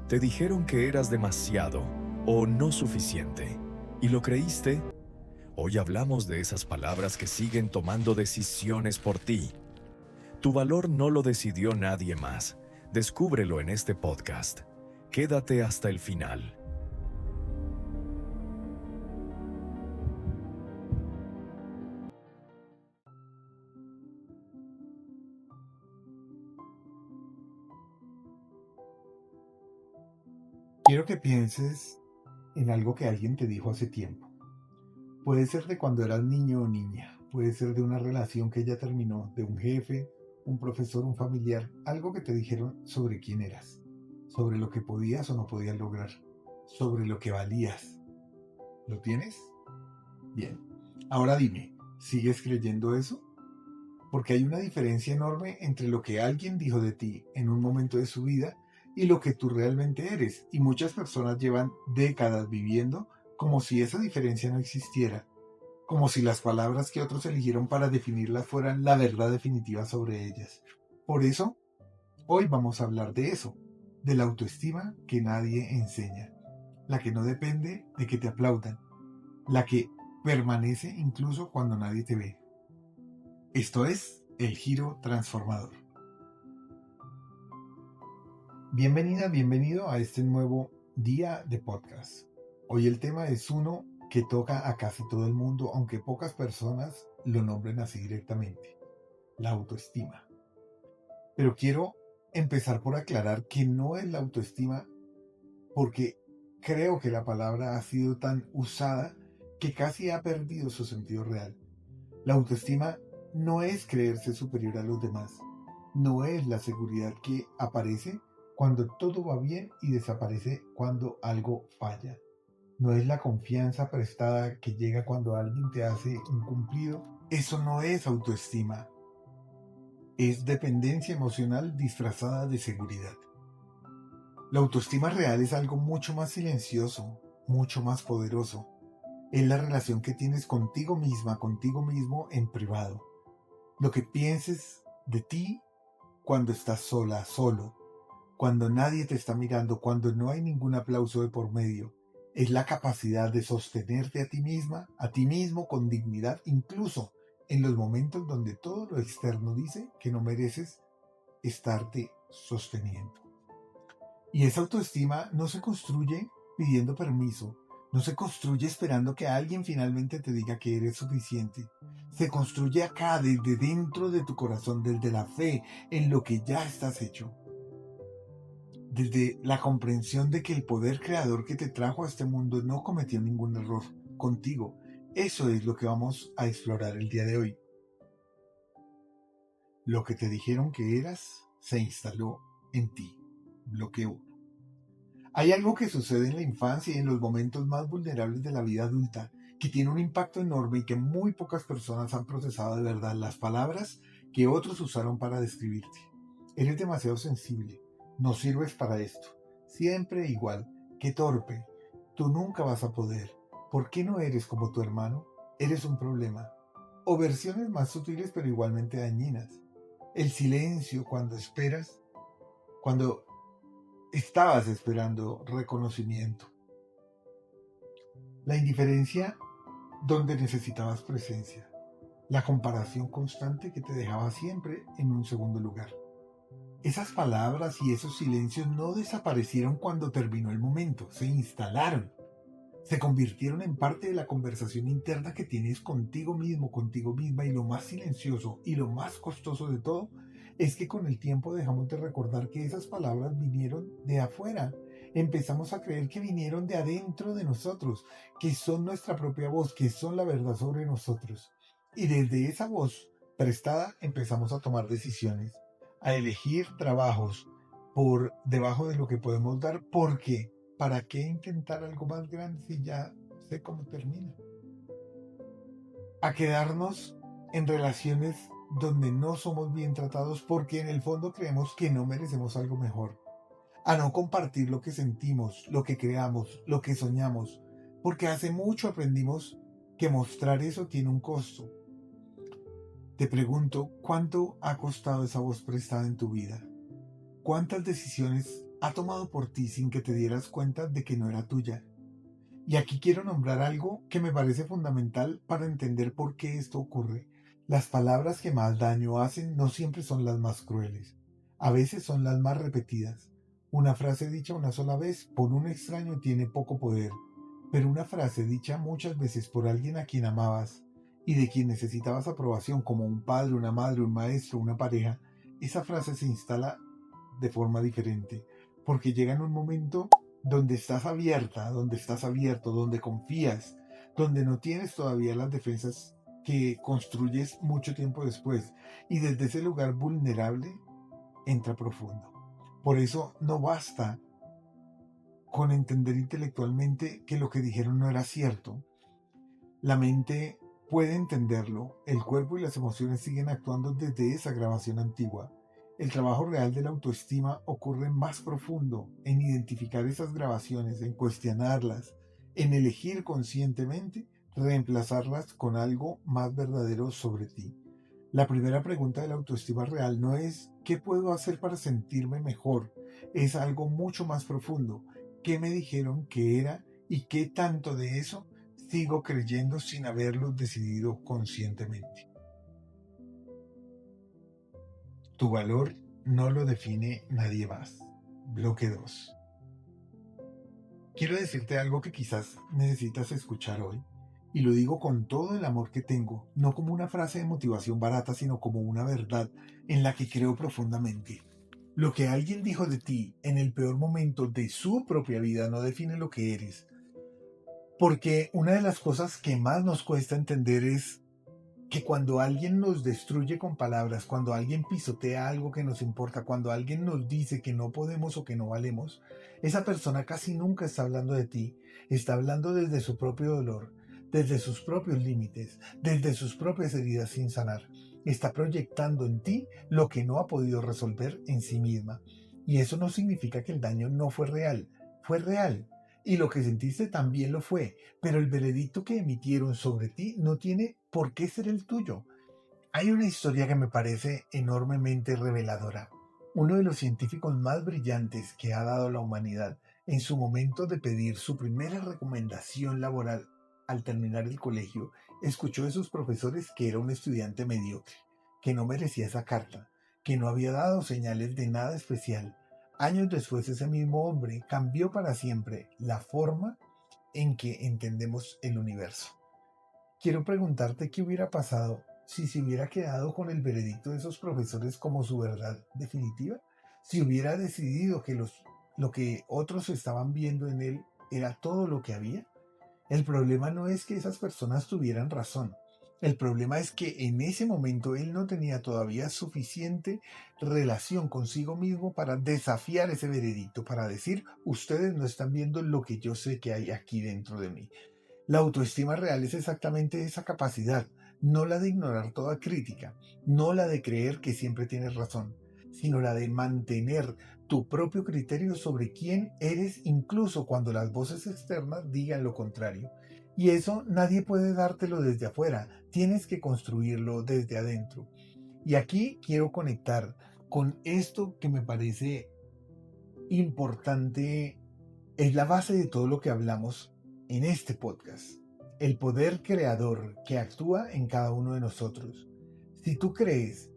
Te dijeron que eras demasiado o no suficiente, y lo creíste. Hoy hablamos de esas palabras que siguen tomando decisiones por ti. Tu valor no lo decidió nadie más. Descúbrelo en este podcast. Quédate hasta el final. Quiero que pienses en algo que alguien te dijo hace tiempo. Puede ser de cuando eras niño o niña, puede ser de una relación que ya terminó, de un jefe, un profesor, un familiar, algo que te dijeron sobre quién eras, sobre lo que podías o no podías lograr, sobre lo que valías. ¿Lo tienes? Bien. Ahora dime, ¿sigues creyendo eso? Porque hay una diferencia enorme entre lo que alguien dijo de ti en un momento de su vida y lo que tú realmente eres. Y muchas personas llevan décadas viviendo como si esa diferencia no existiera, como si las palabras que otros eligieron para definirlas fueran la verdad definitiva sobre ellas. Por eso, hoy vamos a hablar de eso, de la autoestima que nadie enseña, la que no depende de que te aplaudan, la que permanece incluso cuando nadie te ve. Esto es El Giro Transformador. Bienvenida, bienvenido a este nuevo día de podcast. Hoy el tema es uno que toca a casi todo el mundo, aunque pocas personas lo nombren así directamente: la autoestima. Pero quiero empezar por aclarar que no es la autoestima, porque creo que la palabra ha sido tan usada que casi ha perdido su sentido real. La autoestima no es creerse superior a los demás, no es la seguridad que aparece cuando todo va bien y desaparece cuando algo falla. No es la confianza prestada que llega cuando alguien te hace un cumplido. Eso no es autoestima, es dependencia emocional disfrazada de seguridad. La autoestima real es algo mucho más silencioso, mucho más poderoso. Es la relación que tienes contigo misma, contigo mismo en privado. Lo que pienses de ti cuando estás sola, solo, cuando nadie te está mirando, cuando no hay ningún aplauso de por medio, es la capacidad de sostenerte a ti misma, a ti mismo con dignidad, incluso en los momentos donde todo lo externo dice que no mereces estarte sosteniendo. Y esa autoestima no se construye pidiendo permiso, no se construye esperando que alguien finalmente te diga que eres suficiente. Se construye acá, desde dentro de tu corazón, desde la fe en lo que ya estás hecho. Desde la comprensión de que el poder creador que te trajo a este mundo no cometió ningún error contigo. Eso es lo que vamos a explorar el día de hoy. Lo que te dijeron que eras se instaló en ti. Bloqueo. Hay algo que sucede en la infancia y en los momentos más vulnerables de la vida adulta que tiene un impacto enorme y que muy pocas personas han procesado de verdad: las palabras que otros usaron para describirte. Eres demasiado sensible, no sirves para esto, siempre igual, qué torpe, tú nunca vas a poder, ¿por qué no eres como tu hermano? Eres un problema. O versiones más sutiles pero igualmente dañinas. El silencio cuando esperas, cuando estabas esperando reconocimiento. La indiferencia donde necesitabas presencia. La comparación constante que te dejaba siempre en un segundo lugar. Esas palabras y esos silencios no desaparecieron cuando terminó el momento, se instalaron. Se convirtieron en parte de la conversación interna que tienes contigo mismo, contigo misma, y lo más silencioso y lo más costoso de todo es que con el tiempo dejamos de recordar que esas palabras vinieron de afuera. Empezamos a creer que vinieron de adentro de nosotros, que son nuestra propia voz, que son la verdad sobre nosotros. Y desde esa voz prestada empezamos a tomar decisiones, a elegir trabajos por debajo de lo que podemos dar, porque ¿para qué intentar algo más grande si ya sé cómo termina? A quedarnos en relaciones donde no somos bien tratados porque en el fondo creemos que no merecemos algo mejor. A no compartir lo que sentimos, lo que creamos, lo que soñamos, porque hace mucho aprendimos que mostrar eso tiene un costo. Te pregunto, ¿cuánto ha costado esa voz prestada en tu vida? ¿Cuántas decisiones ha tomado por ti sin que te dieras cuenta de que no era tuya. Y aquí quiero nombrar algo que me parece fundamental para entender por qué esto ocurre. Las palabras que más daño hacen no siempre son las más crueles. A veces son las más repetidas. Una frase dicha una sola vez por un extraño tiene poco poder, pero una frase dicha muchas veces por alguien a quien amabas y de quien necesitabas aprobación, como un padre, una madre, un maestro, una pareja, esa frase se instala de forma diferente, porque llega en un momento donde estás abierta, donde estás abierto, donde confías, donde no tienes todavía las defensas que construyes mucho tiempo después, y desde ese lugar vulnerable entra profundo. Por eso no basta con entender intelectualmente que lo que dijeron no era cierto. La mente puede entenderlo, el cuerpo y las emociones siguen actuando desde esa grabación antigua. El trabajo real de la autoestima ocurre más profundo, en identificar esas grabaciones, en cuestionarlas, en elegir conscientemente reemplazarlas con algo más verdadero sobre ti. La primera pregunta de la autoestima real no es ¿qué puedo hacer para sentirme mejor? Es algo mucho más profundo. ¿Qué me dijeron que era y qué tanto de eso sigo creyendo sin haberlo decidido conscientemente? Tu valor no lo define nadie más. Bloque 2. Quiero decirte algo que quizás necesitas escuchar hoy, y lo digo con todo el amor que tengo, no como una frase de motivación barata, sino como una verdad en la que creo profundamente. Lo que alguien dijo de ti en el peor momento de su propia vida no define lo que eres, porque una de las cosas que más nos cuesta entender es que cuando alguien nos destruye con palabras, cuando alguien pisotea algo que nos importa, cuando alguien nos dice que no podemos o que no valemos, esa persona casi nunca está hablando de ti, está hablando desde su propio dolor, desde sus propios límites, desde sus propias heridas sin sanar. Está proyectando en ti lo que no ha podido resolver en sí misma. Y eso no significa que el daño no fue real, fue real. Y lo que sentiste también lo fue, pero el veredicto que emitieron sobre ti no tiene por qué ser el tuyo. Hay una historia que me parece enormemente reveladora. Uno de los científicos más brillantes que ha dado la humanidad en su momento de pedir su primera recomendación laboral al terminar el colegio, escuchó de sus profesores que era un estudiante mediocre, que no merecía esa carta, que no había dado señales de nada especial. Años después ese mismo hombre cambió para siempre la forma en que entendemos el universo. Quiero preguntarte qué hubiera pasado si se hubiera quedado con el veredicto de esos profesores como su verdad definitiva, si hubiera decidido que lo que otros estaban viendo en él era todo lo que había. El problema no es que esas personas tuvieran razón. El problema es que en ese momento él no tenía todavía suficiente relación consigo mismo para desafiar ese veredicto, para decir, ustedes no están viendo lo que yo sé que hay aquí dentro de mí. La autoestima real es exactamente esa capacidad, no la de ignorar toda crítica, no la de creer que siempre tienes razón, sino la de mantener tu propio criterio sobre quién eres incluso cuando las voces externas digan lo contrario. Y eso nadie puede dártelo desde afuera, tienes que construirlo desde adentro. Y aquí quiero conectar con esto que me parece importante, es la base de todo lo que hablamos en este podcast, el poder creador que actúa en cada uno de nosotros. Si tú crees,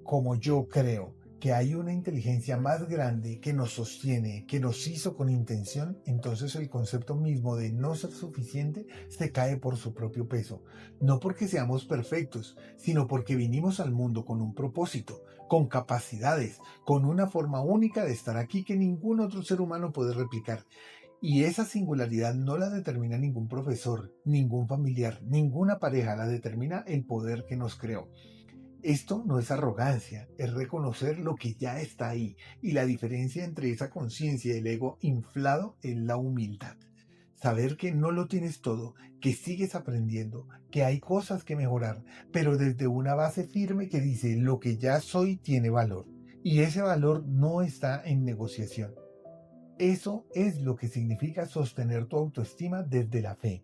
como yo creo, que hay una inteligencia más grande que nos sostiene, que nos hizo con intención, entonces el concepto mismo de no ser suficiente se cae por su propio peso. No porque seamos perfectos, sino porque vinimos al mundo con un propósito, con capacidades, con una forma única de estar aquí que ningún otro ser humano puede replicar. Y esa singularidad no la determina ningún profesor, ningún familiar, ninguna pareja, la determina el poder que nos creó. Esto no es arrogancia, es reconocer lo que ya está ahí, y la diferencia entre esa conciencia y el ego inflado es la humildad. Saber que no lo tienes todo, que sigues aprendiendo, que hay cosas que mejorar, pero desde una base firme que dice lo que ya soy tiene valor, y ese valor no está en negociación. Eso es lo que significa sostener tu autoestima desde la fe.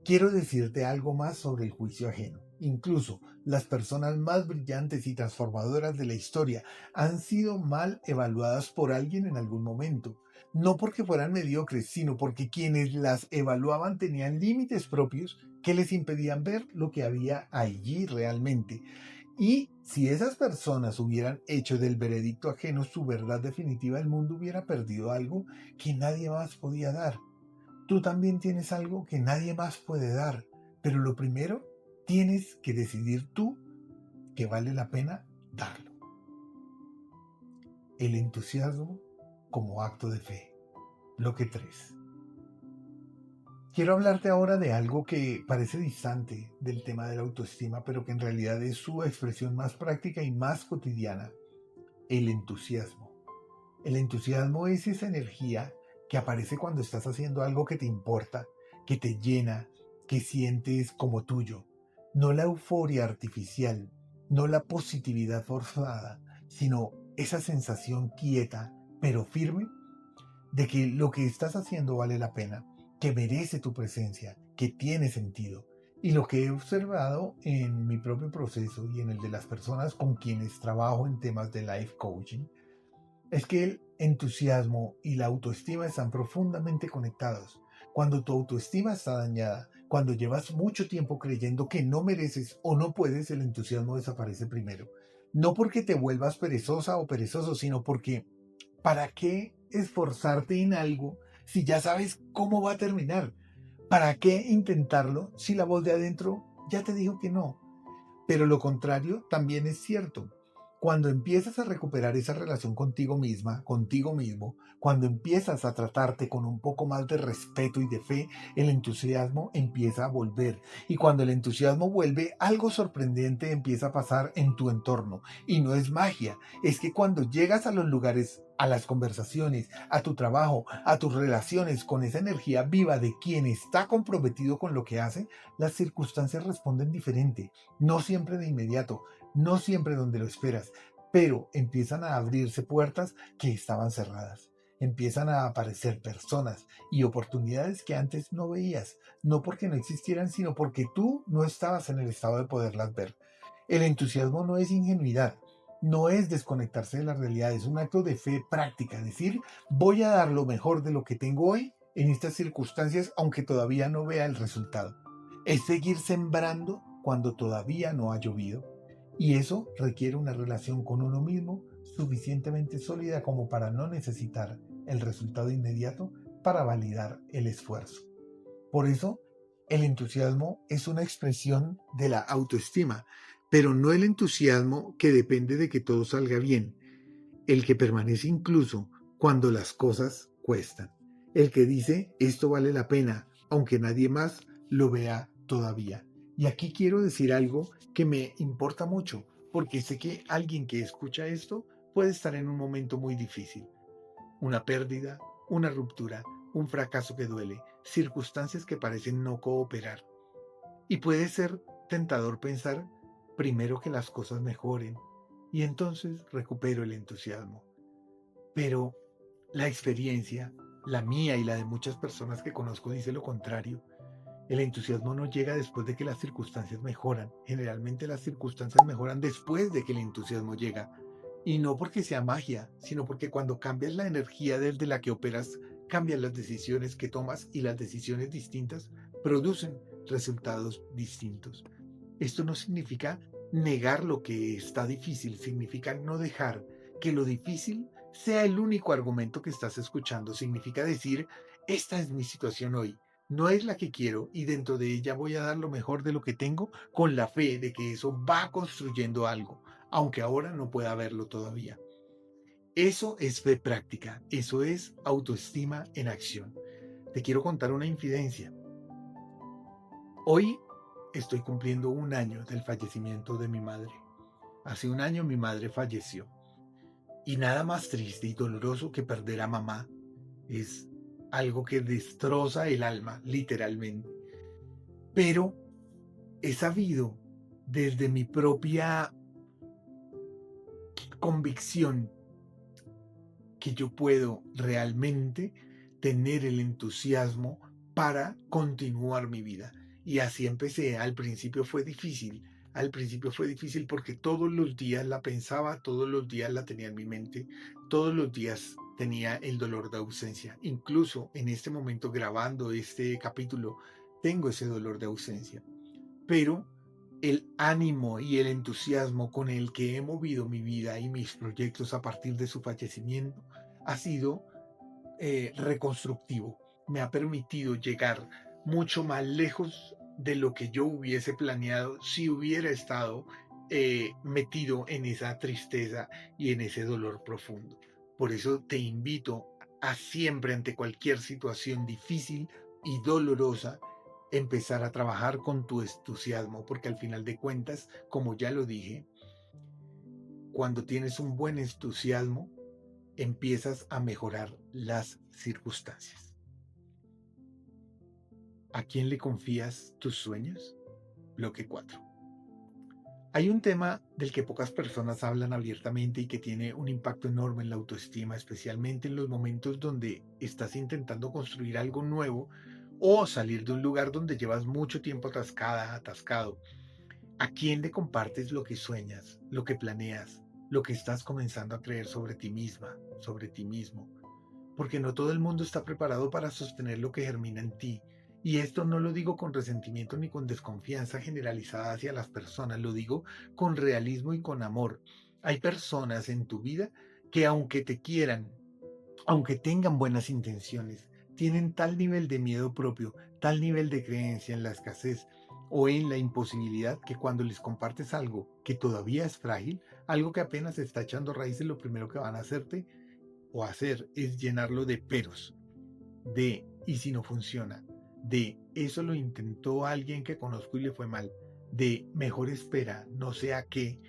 Quiero decirte algo más sobre el juicio ajeno. Incluso las personas más brillantes y transformadoras de la historia han sido mal evaluadas por alguien en algún momento. No porque fueran mediocres, sino porque quienes las evaluaban tenían límites propios que les impedían ver lo que había allí realmente. Y si esas personas hubieran hecho del veredicto ajeno su verdad definitiva, el mundo hubiera perdido algo que nadie más podía dar. Tú también tienes algo que nadie más puede dar, pero lo primero tienes que decidir tú que vale la pena darlo. El entusiasmo como acto de fe. Bloque 3. Quiero hablarte ahora de algo que parece distante del tema de la autoestima, pero que en realidad es su expresión más práctica y más cotidiana. El entusiasmo. El entusiasmo es esa energía que aparece cuando estás haciendo algo que te importa, que te llena, que sientes como tuyo. No la euforia artificial, no la positividad forzada, sino esa sensación quieta, pero firme, de que lo que estás haciendo vale la pena, que merece tu presencia, que tiene sentido. Y lo que he observado en mi propio proceso y en el de las personas con quienes trabajo en temas de life coaching, es que el entusiasmo y la autoestima están profundamente conectados. Cuando tu autoestima está dañada, cuando llevas mucho tiempo creyendo que no mereces o no puedes, el entusiasmo desaparece primero. No porque te vuelvas perezosa o perezoso, sino porque ¿para qué esforzarte en algo si ya sabes cómo va a terminar? ¿Para qué intentarlo si la voz de adentro ya te dijo que no? Pero lo contrario también es cierto. Cuando empiezas a recuperar esa relación contigo misma, contigo mismo, cuando empiezas a tratarte con un poco más de respeto y de fe, el entusiasmo empieza a volver. Y cuando el entusiasmo vuelve, algo sorprendente empieza a pasar en tu entorno. Y no es magia, es que cuando llegas a los lugares, a las conversaciones, a tu trabajo, a tus relaciones con esa energía viva de quien está comprometido con lo que hace, las circunstancias responden diferente. No siempre de inmediato, no siempre donde lo esperas, pero empiezan a abrirse puertas que estaban cerradas. Empiezan a aparecer personas y oportunidades que antes no veías, no porque no existieran, sino porque tú no estabas en el estado de poderlas ver. El entusiasmo no es ingenuidad, no es desconectarse de la realidad, es un acto de fe práctica, es decir, voy a dar lo mejor de lo que tengo hoy en estas circunstancias, aunque todavía no vea el resultado. Es seguir sembrando cuando todavía no ha llovido. Y eso requiere una relación con uno mismo suficientemente sólida como para no necesitar el resultado inmediato para validar el esfuerzo. Por eso, el entusiasmo es una expresión de la autoestima, pero no el entusiasmo que depende de que todo salga bien, el que permanece incluso cuando las cosas cuestan, el que dice esto vale la pena, aunque nadie más lo vea todavía. Y aquí quiero decir algo que me importa mucho, porque sé que alguien que escucha esto puede estar en un momento muy difícil, una pérdida, una ruptura, un fracaso que duele, circunstancias que parecen no cooperar. Y puede ser tentador pensar primero que las cosas mejoren y entonces recupero el entusiasmo. Pero la experiencia, la mía y la de muchas personas que conozco, dice lo contrario. El entusiasmo no llega después de que las circunstancias mejoran. Generalmente las circunstancias mejoran después de que el entusiasmo llega. Y no porque sea magia, sino porque cuando cambias la energía desde la que operas, cambian las decisiones que tomas y las decisiones distintas producen resultados distintos. Esto no significa negar lo que está difícil, significa no dejar que lo difícil sea el único argumento que estás escuchando. Significa decir, esta es mi situación hoy, no es la que quiero y dentro de ella voy a dar lo mejor de lo que tengo con la fe de que eso va construyendo algo, aunque ahora no pueda verlo todavía. Eso es fe práctica, eso es autoestima en acción. Te quiero contar una infidencia. Hoy estoy cumpliendo un año del fallecimiento de mi madre. Hace un año mi madre falleció. Y nada más triste y doloroso que perder a mamá. Es algo que destroza el alma, literalmente. Pero he sabido desde mi propia convicción que yo puedo realmente tener el entusiasmo para continuar mi vida. Y así empecé. Al principio fue difícil porque todos los días la pensaba, todos los días la tenía en mi mente, todos los días tenía el dolor de ausencia. Incluso en este momento grabando este capítulo, tengo ese dolor de ausencia. Pero el ánimo y el entusiasmo con el que he movido mi vida y mis proyectos a partir de su fallecimiento ha sido reconstructivo. Me ha permitido llegar mucho más lejos de lo que yo hubiese planeado si hubiera estado metido en esa tristeza y en ese dolor profundo. Por eso te invito a siempre ante cualquier situación difícil y dolorosa empezar a trabajar con tu entusiasmo, porque al final de cuentas, como ya lo dije, cuando tienes un buen entusiasmo, empiezas a mejorar las circunstancias. ¿A quién le confías tus sueños? Bloque 4. Hay un tema del que pocas personas hablan abiertamente y que tiene un impacto enorme en la autoestima, especialmente en los momentos donde estás intentando construir algo nuevo o salir de un lugar donde llevas mucho tiempo atascado. ¿A quién le compartes lo que sueñas, lo que planeas, lo que estás comenzando a creer sobre ti misma, sobre ti mismo? Porque no todo el mundo está preparado para sostener lo que germina en ti. Y esto no lo digo con resentimiento ni con desconfianza generalizada hacia las personas, lo digo con realismo y con amor. Hay personas en tu vida que aunque te quieran, aunque tengan buenas intenciones, tienen tal nivel de miedo propio, tal nivel de creencia en la escasez o en la imposibilidad que cuando les compartes algo que todavía es frágil, algo que apenas está echando raíces, lo primero que van a hacerte o hacer es llenarlo de peros, de y si no funciona, de eso lo intentó alguien que conozco y le fue mal, de mejor espera, no sé a qué,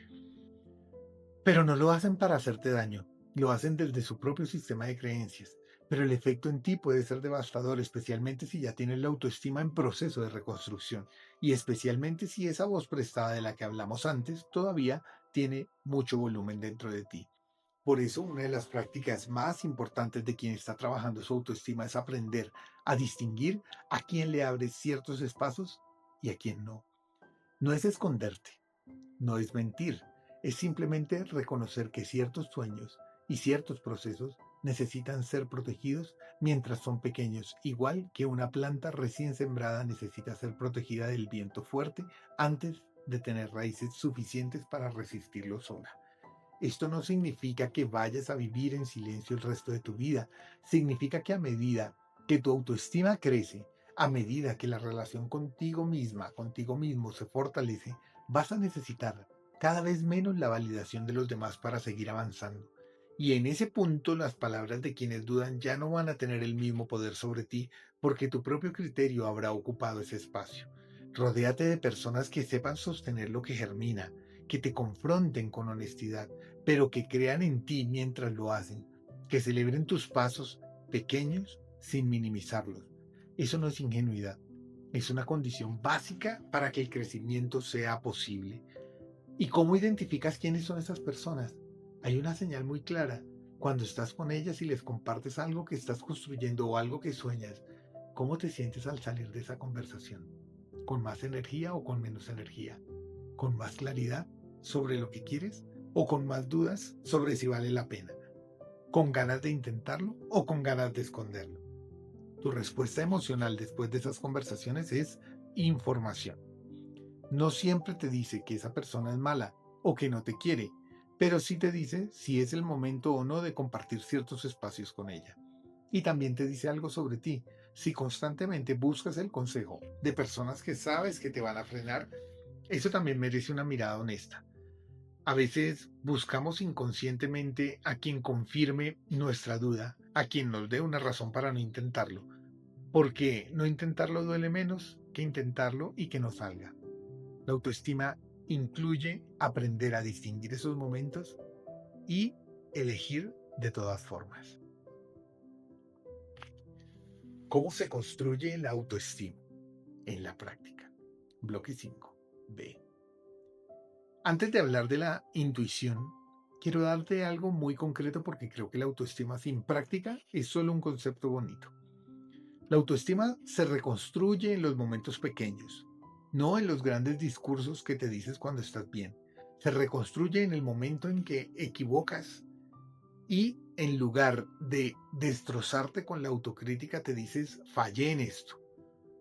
pero no lo hacen para hacerte daño, lo hacen desde su propio sistema de creencias. Pero el efecto en ti puede ser devastador, especialmente si ya tienes la autoestima en proceso de reconstrucción y especialmente si esa voz prestada de la que hablamos antes todavía tiene mucho volumen dentro de ti. Por eso, una de las prácticas más importantes de quien está trabajando su autoestima es aprender a distinguir a quién le abres ciertos espacios y a quién no. No es esconderte, no es mentir, es simplemente reconocer que ciertos sueños y ciertos procesos necesitan ser protegidos mientras son pequeños, igual que una planta recién sembrada necesita ser protegida del viento fuerte antes de tener raíces suficientes para resistirlo sola. Esto no significa que vayas a vivir en silencio el resto de tu vida. Significa que a medida que tu autoestima crece, a medida que la relación contigo misma, contigo mismo se fortalece, vas a necesitar cada vez menos la validación de los demás para seguir avanzando. Y en ese punto las palabras de quienes dudan ya no van a tener el mismo poder sobre ti porque tu propio criterio habrá ocupado ese espacio. Rodéate de personas que sepan sostener lo que germina, que te confronten con honestidad, pero que crean en ti mientras lo hacen, que celebren tus pasos pequeños sin minimizarlos. Eso no es ingenuidad, es una condición básica para que el crecimiento sea posible. ¿Y cómo identificas quiénes son esas personas? Hay una señal muy clara. Cuando estás con ellas y les compartes algo que estás construyendo o algo que sueñas, ¿cómo te sientes al salir de esa conversación? ¿Con más energía o con menos energía? ¿Con más claridad sobre lo que quieres o con más dudas sobre si vale la pena? ¿Con ganas de intentarlo o con ganas de esconderlo? Tu respuesta emocional después de esas conversaciones es información. No siempre te dice que esa persona es mala o que no te quiere, pero sí te dice si es el momento o no de compartir ciertos espacios con ella. Y también te dice algo sobre ti. Si constantemente buscas el consejo de personas que sabes que te van a frenar, eso también merece una mirada honesta. A veces buscamos inconscientemente a quien confirme nuestra duda, a quien nos dé una razón para no intentarlo, porque no intentarlo duele menos que intentarlo y que no salga. La autoestima incluye aprender a distinguir esos momentos y elegir de todas formas. ¿Cómo se construye la autoestima? En la práctica. Bloque 5. B. Antes de hablar de la intuición, quiero darte algo muy concreto porque creo que la autoestima sin práctica es solo un concepto bonito. La autoestima se reconstruye en los momentos pequeños, no en los grandes discursos que te dices cuando estás bien. Se reconstruye en el momento en que equivocas y en lugar de destrozarte con la autocrítica te dices, fallé en esto,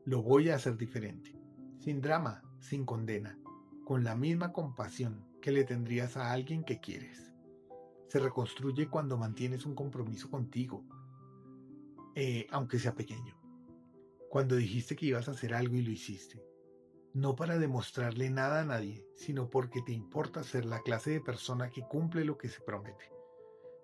lo voy a hacer diferente. Sin drama, sin condena, con la misma compasión que le tendrías a alguien que quieres. Se reconstruye cuando mantienes un compromiso contigo, aunque sea pequeño. Cuando dijiste que ibas a hacer algo y lo hiciste. No para demostrarle nada a nadie, sino porque te importa ser la clase de persona que cumple lo que se promete.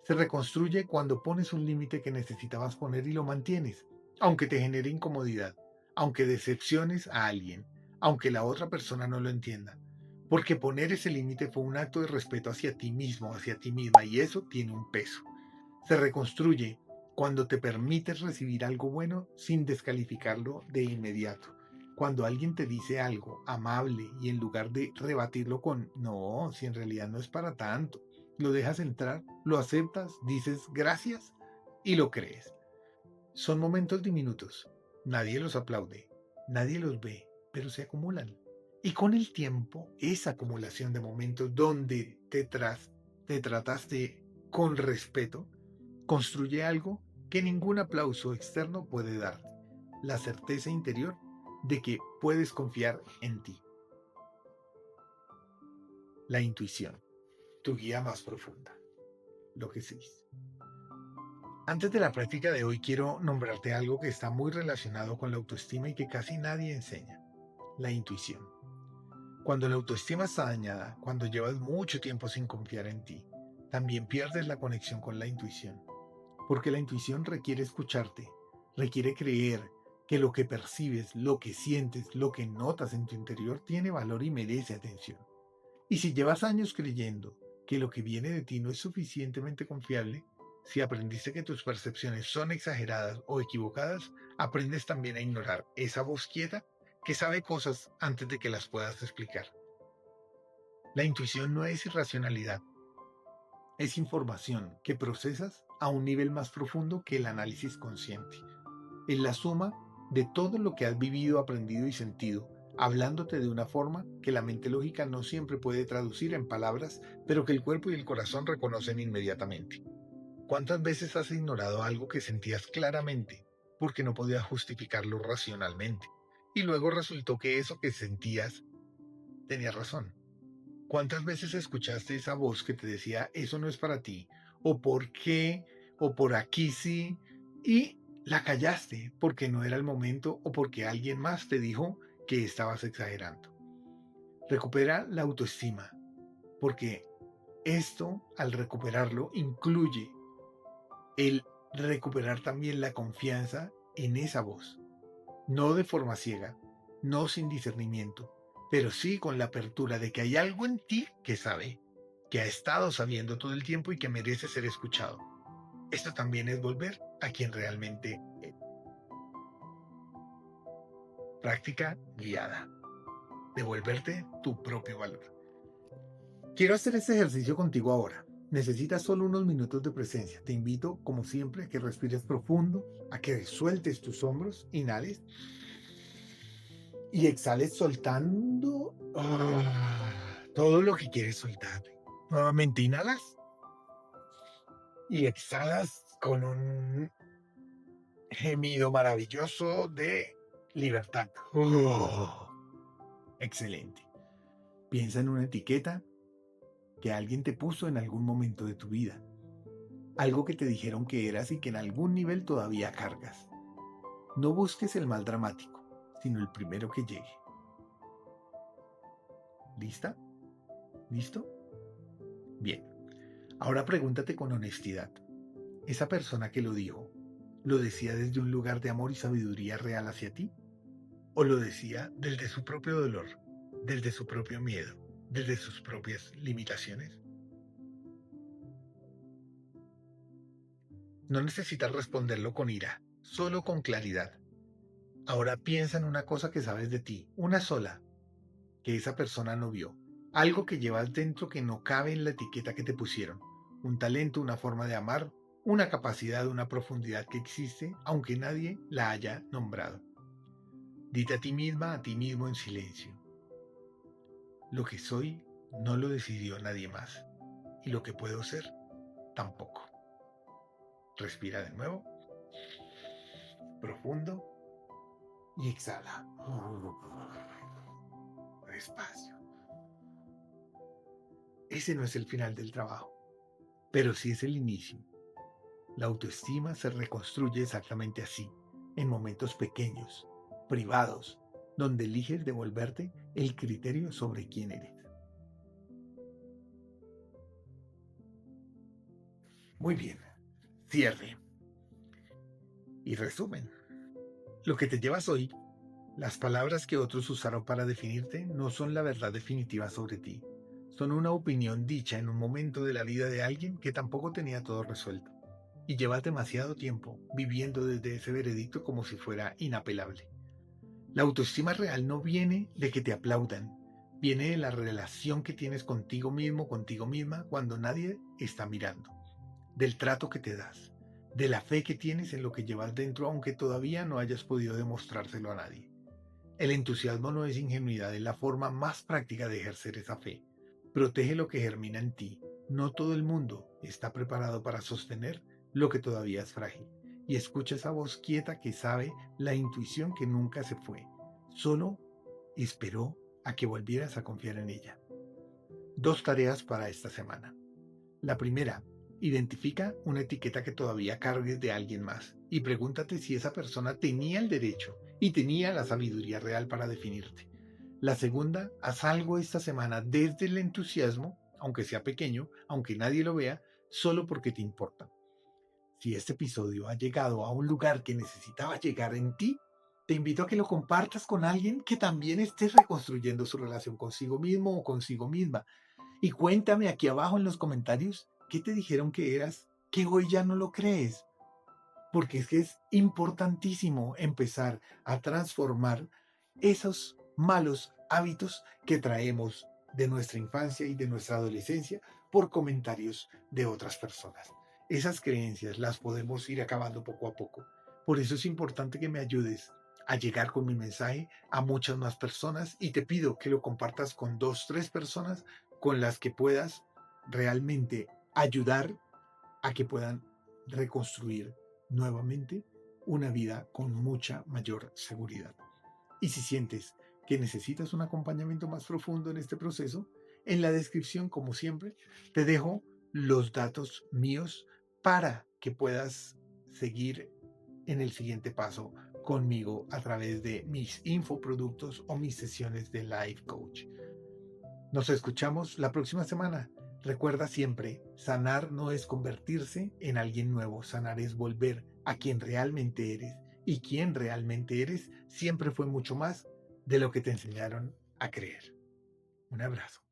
Se reconstruye cuando pones un límite que necesitabas poner y lo mantienes, aunque te genere incomodidad, aunque decepciones a alguien, aunque la otra persona no lo entienda. Porque poner ese límite fue un acto de respeto hacia ti mismo, hacia ti misma, y eso tiene un peso. Se reconstruye cuando te permites recibir algo bueno sin descalificarlo de inmediato. Cuando alguien te dice algo amable y en lugar de rebatirlo con no, si en realidad no es para tanto, lo dejas entrar, lo aceptas, dices gracias y lo crees. Son momentos diminutos. Nadie los aplaude, nadie los ve, pero se acumulan. Y con el tiempo, esa acumulación de momentos donde te trataste con respeto, construye algo que ningún aplauso externo puede darte. La certeza interior de que puedes confiar en ti. La intuición, tu guía más profunda. Lo que sí. Antes de la práctica de hoy quiero nombrarte algo que está muy relacionado con la autoestima y que casi nadie enseña. La intuición. Cuando la autoestima está dañada, cuando llevas mucho tiempo sin confiar en ti, también pierdes la conexión con la intuición. Porque la intuición requiere escucharte, requiere creer que lo que percibes, lo que sientes, lo que notas en tu interior tiene valor y merece atención. Y si llevas años creyendo que lo que viene de ti no es suficientemente confiable, si aprendiste que tus percepciones son exageradas o equivocadas, aprendes también a ignorar esa voz quieta que sabe cosas antes de que las puedas explicar. La intuición no es irracionalidad, es información que procesas a un nivel más profundo que el análisis consciente. Es la suma de todo lo que has vivido, aprendido y sentido, hablándote de una forma que la mente lógica no siempre puede traducir en palabras, pero que el cuerpo y el corazón reconocen inmediatamente. ¿Cuántas veces has ignorado algo que sentías claramente porque no podías justificarlo racionalmente? Y luego resultó que eso que sentías tenía razón. ¿Cuántas veces escuchaste esa voz que te decía, eso no es para ti, o por qué, o por aquí sí, y la callaste porque no era el momento o porque alguien más te dijo que estabas exagerando? Recupera la autoestima, porque esto, al recuperarlo, incluye el recuperar también la confianza en esa voz, no de forma ciega, no sin discernimiento, pero sí con la apertura de que hay algo en ti que sabe, que ha estado sabiendo todo el tiempo y que merece ser escuchado. Esto también es volver a quien realmente es. Práctica guiada. Devolverte tu propio valor. Quiero hacer este ejercicio contigo ahora. Necesitas solo unos minutos de presencia. Te invito, como siempre, a que respires profundo, a que sueltes tus hombros, inhales y exhales soltando todo lo que quieres soltar. Nuevamente inhalas y exhalas con un gemido maravilloso de libertad. Excelente. Piensa en una etiqueta que alguien te puso en algún momento de tu vida. Algo que te dijeron que eras y que en algún nivel todavía cargas. No busques el mal dramático, sino el primero que llegue. ¿Lista? ¿Listo? Bien. Ahora pregúntate con honestidad. ¿Esa persona que lo dijo, lo decía desde un lugar de amor y sabiduría real hacia ti? ¿O lo decía desde su propio dolor, desde su propio miedo, desde sus propias limitaciones? No necesitas responderlo con ira, solo con claridad. Ahora piensa en una cosa que sabes de ti, una sola, que esa persona no vio. Algo que llevas dentro que no cabe en la etiqueta que te pusieron. Un talento, una forma de amar, una capacidad, una profundidad que existe, aunque nadie la haya nombrado. Dite a ti misma, a ti mismo en silencio. Lo que soy no lo decidió nadie más. Y lo que puedo ser, tampoco. Respira de nuevo, profundo, y exhala. Despacio. Ese no es el final del trabajo, pero sí es el inicio. La autoestima se reconstruye exactamente así, en momentos pequeños, privados, donde eliges devolverte el criterio sobre quién eres. Muy bien, cierre y resumen. Lo que te llevas hoy, las palabras que otros usaron para definirte, no son la verdad definitiva sobre ti. Son una opinión dicha en un momento de la vida de alguien que tampoco tenía todo resuelto. Y llevas demasiado tiempo viviendo desde ese veredicto como si fuera inapelable. La autoestima real no viene de que te aplaudan, viene de la relación que tienes contigo mismo, contigo misma, cuando nadie está mirando, del trato que te das, de la fe que tienes en lo que llevas dentro, aunque todavía no hayas podido demostrárselo a nadie. El entusiasmo no es ingenuidad, es la forma más práctica de ejercer esa fe. Protege lo que germina en ti. No todo el mundo está preparado para sostener lo que todavía es frágil. Y escucha esa voz quieta que sabe la intuición que nunca se fue. Solo esperó a que volvieras a confiar en ella. 2 tareas para esta semana. La primera, identifica una etiqueta que todavía cargues de alguien más y pregúntate si esa persona tenía el derecho y tenía la sabiduría real para definirte. La segunda, haz algo esta semana desde el entusiasmo, aunque sea pequeño, aunque nadie lo vea, solo porque te importa. Si este episodio ha llegado a un lugar que necesitaba llegar en ti, te invito a que lo compartas con alguien que también esté reconstruyendo su relación consigo mismo o consigo misma. Y cuéntame aquí abajo en los comentarios qué te dijeron que eras, que hoy ya no lo crees. Porque es que es importantísimo empezar a transformar esos malos hábitos que traemos de nuestra infancia y de nuestra adolescencia por comentarios de otras personas. Esas creencias las podemos ir acabando poco a poco. Por eso es importante que me ayudes a llegar con mi mensaje a muchas más personas y te pido que lo compartas con 2, 3 personas con las que puedas realmente ayudar a que puedan reconstruir nuevamente una vida con mucha mayor seguridad. Y si sientes que necesitas un acompañamiento más profundo en este proceso, en la descripción, como siempre, te dejo los datos míos para que puedas seguir en el siguiente paso conmigo a través de mis infoproductos o mis sesiones de Life Coach. Nos escuchamos la próxima semana. Recuerda siempre, sanar no es convertirse en alguien nuevo, sanar es volver a quien realmente eres. Y quien realmente eres siempre fue mucho más de lo que te enseñaron a creer. Un abrazo.